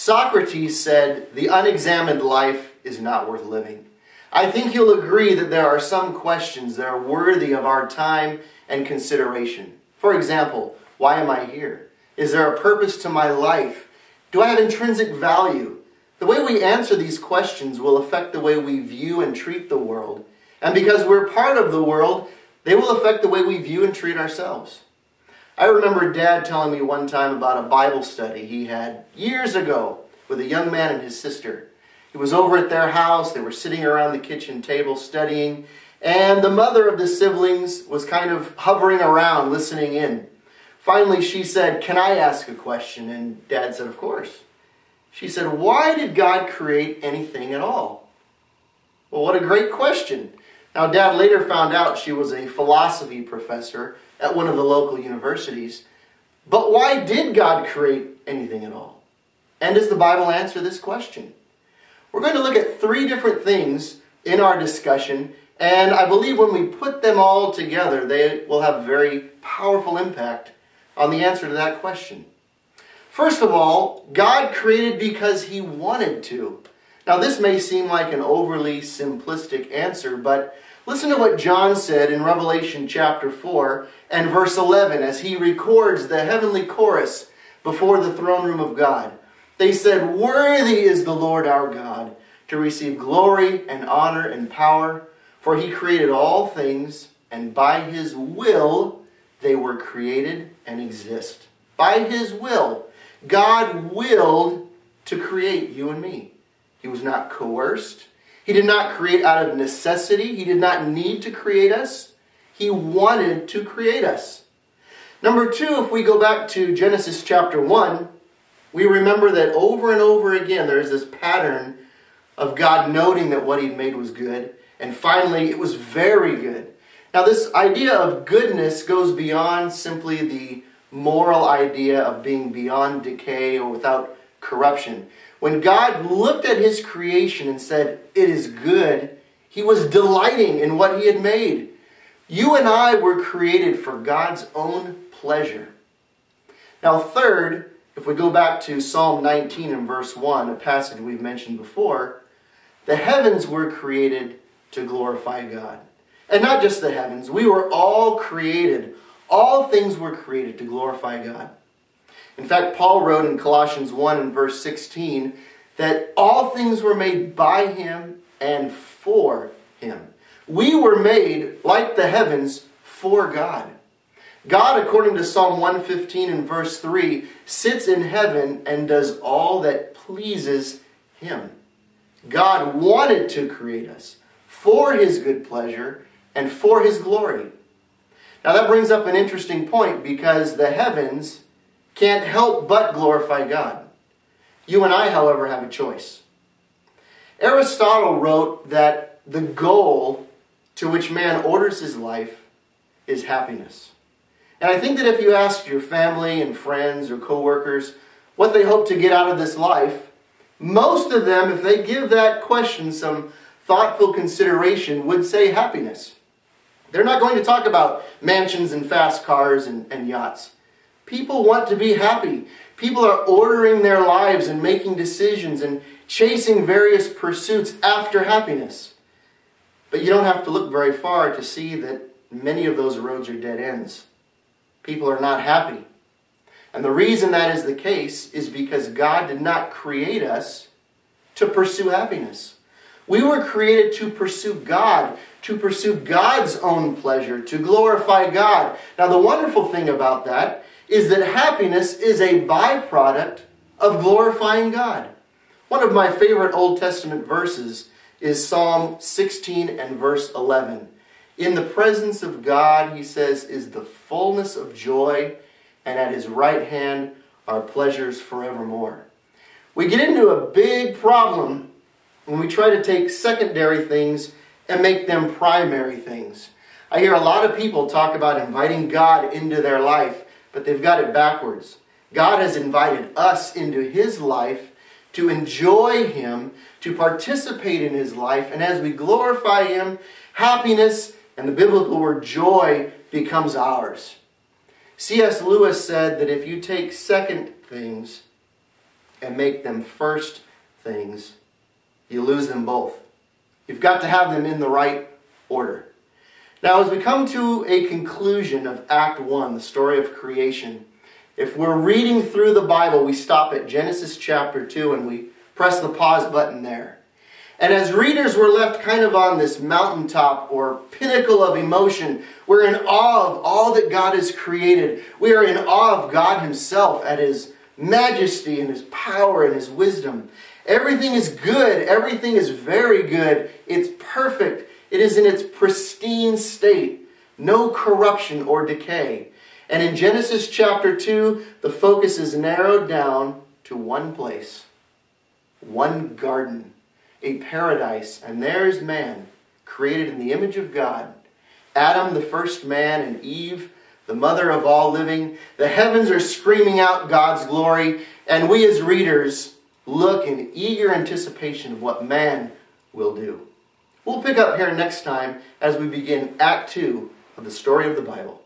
Socrates said, "The unexamined life is not worth living." I think you'll agree that there are some questions that are worthy of our time and consideration. For example, why am I here? Is there a purpose to my life? Do I have intrinsic value? The way we answer these questions will affect the way we view and treat the world. And because we're part of the world, they will affect the way we view and treat ourselves. I remember Dad telling me one time about a Bible study he had years ago with a young man and his sister. He was over at their house, they were sitting around the kitchen table studying, and the mother of the siblings was kind of hovering around, listening in. Finally, she said, "Can I ask a question?" And Dad said, "Of course." She said, "Why did God create anything at all?" Well, what a great question. Now, Dad later found out she was a philosophy professor at one of the local universities. But why did God create anything at all? And does the Bible answer this question? We're going to look at 3 different things in our discussion, and I believe when we put them all together, they will have a very powerful impact on the answer to that question. First of all, God created because He wanted to. Now, this may seem like an overly simplistic answer, but listen to what John said in Revelation chapter 4 and verse 11 as he records the heavenly chorus before the throne room of God. They said, "Worthy is the Lord our God to receive glory and honor and power, for He created all things, and by His will they were created and exist." By His will. God willed to create you and me. He was not coerced. He did not create out of necessity. He did not need to create us. He wanted to create us. Number 2, if we go back to Genesis chapter 1, we remember that over and over again there is this pattern of God noting that what He'd made was good, and finally it was very good. Now, this idea of goodness goes beyond simply the moral idea of being beyond decay or without corruption. When God looked at His creation and said, "It is good," He was delighting in what He had made. You and I were created for God's own pleasure. Now, third, if we go back to Psalm 19 and verse 1, a passage we've mentioned before, the heavens were created to glorify God. And not just the heavens, we were all created. All things were created to glorify God. In fact, Paul wrote in Colossians 1 and verse 16 that all things were made by Him and for Him. We were made, like the heavens, for God. God, according to Psalm 115 and verse 3, sits in heaven and does all that pleases Him. God wanted to create us for His good pleasure and for His glory. Now that brings up an interesting point, because the heavens can't help but glorify God. You and I, however, have a choice. Aristotle wrote that the goal to which man orders his life is happiness. And I think that if you ask your family and friends or co-workers what they hope to get out of this life, most of them, if they give that question some thoughtful consideration, would say happiness. They're not going to talk about mansions and fast cars and yachts. People want to be happy. People are ordering their lives and making decisions and chasing various pursuits after happiness. But you don't have to look very far to see that many of those roads are dead ends. People are not happy. And the reason that is the case is because God did not create us to pursue happiness. We were created to pursue God, to pursue God's own pleasure, to glorify God. Now, the wonderful thing about that is that happiness is a byproduct of glorifying God. One of my favorite Old Testament verses is Psalm 16 and verse 11. In the presence of God, he says, is the fullness of joy, and at His right hand are pleasures forevermore. We get into a big problem when we try to take secondary things and make them primary things. I hear a lot of people talk about inviting God into their life, but they've got it backwards. God has invited us into His life to enjoy Him, to participate in His life, and as we glorify Him, happiness and the biblical word joy becomes ours. C.S. Lewis said that if you take second things and make them first things, you lose them both. You've got to have them in the right order. Now, as we come to a conclusion of Act 1, the story of creation, if we're reading through the Bible, we stop at Genesis chapter 2 and we press the pause button there. And as readers, we're left kind of on this mountaintop or pinnacle of emotion. We're in awe of all that God has created. We are in awe of God Himself at His majesty and His power and His wisdom. Everything is good. Everything is very good. It's perfect. It is in its pristine state. No corruption or decay. And in Genesis chapter 2, the focus is narrowed down to one place. One garden. A paradise. And there's man, created in the image of God. Adam, the first man, and Eve, the mother of all living. The heavens are screaming out God's glory. And we as readers look in eager anticipation of what man will do. We'll pick up here next time as we begin Act 2 of the story of the Bible.